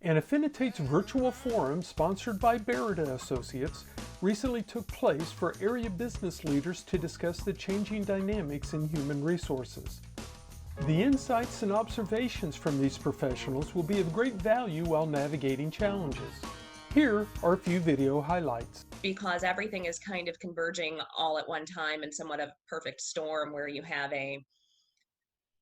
An Affinitates virtual forum sponsored by Barada Associates recently took place for area business leaders to discuss the changing dynamics in human resources. The insights and observations from these professionals will be of great value while navigating challenges. Here are a few video highlights. Because everything is kind of converging all at one time in somewhat of a perfect storm where you have a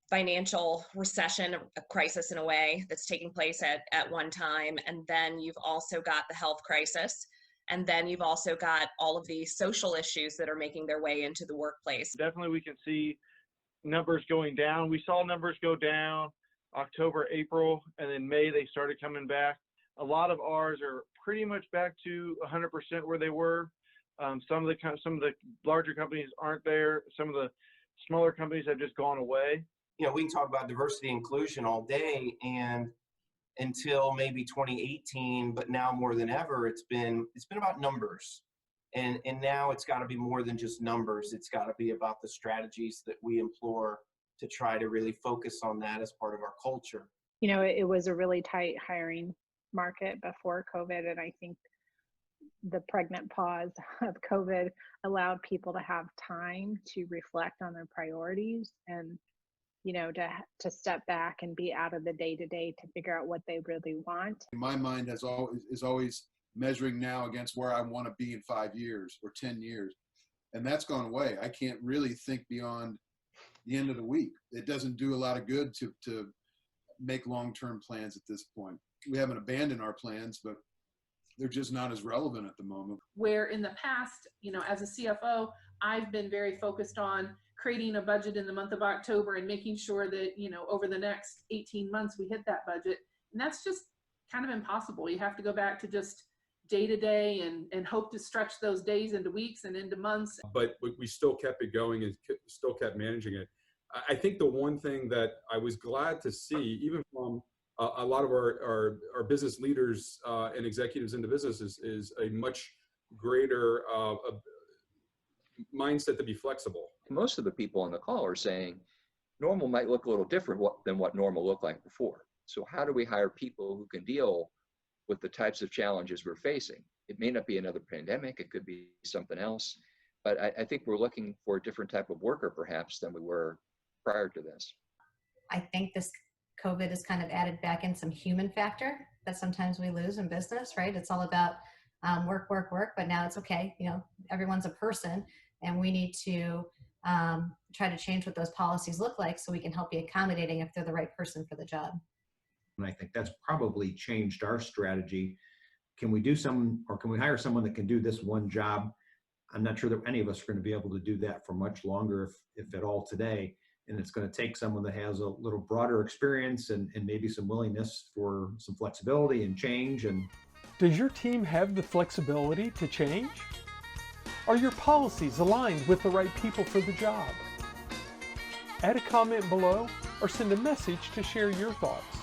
financial recession, a crisis in a way that's taking place at one time. And then you've also got the health crisis. And then you've also got all of the social issues that are making their way into the workplace. Definitely we can see numbers going down. We saw numbers go down October, April, and then May they started coming back. A lot of ours are pretty much back to 100% where they were. Some of the larger companies aren't there. Some of the smaller companies have just gone away. You know, we can talk about diversity and inclusion all day, and until maybe 2018, but now more than ever, it's been about numbers. And now it's got to be more than just numbers. It's got to be about the strategies that we employ to try to really focus on that as part of our culture. You know, it was a really tight hiring market before COVID, and I think the pregnant pause of COVID allowed people to have time to reflect on their priorities and, you know, to step back and be out of the day-to-day to figure out what they really want. My mind is always measuring now against where I want to be in 5 years or 10 years. And that's gone away. I can't really think beyond the end of the week. It doesn't do a lot of good to make long-term plans at this point. We haven't abandoned our plans, but they're just not as relevant at the moment. Where in the past, you know, as a CFO, I've been very focused on creating a budget in the month of October and making sure that, you know, over the next 18 months we hit that budget. And that's just kind of impossible. You have to go back to just day to day and hope to stretch those days into weeks and into months. But we still kept it going and still kept managing it. I think the one thing that I was glad to see, even from a lot of our business leaders and executives in the business, is a much greater mindset to be flexible. Most of the people on the call are saying normal might look a little different than what normal looked like before. So how do we hire people who can deal with the types of challenges we're facing? It may not be another pandemic, it could be something else, but I think we're looking for a different type of worker perhaps than we were prior to this. I think this COVID has kind of added back in some human factor that sometimes we lose in business, right? It's all about work, but now it's okay. You know, everyone's a person and we need to try to change what those policies look like so we can help be accommodating if they're the right person for the job. And I think that's probably changed our strategy. Can we hire someone that can do this one job? I'm not sure that any of us are going to be able to do that for much longer, if at all today. And it's going to take someone that has a little broader experience and maybe some willingness for some flexibility and change. And Does your team have the flexibility to change? Are your policies aligned with the right people for the job? Add a comment below or send a message to share your thoughts.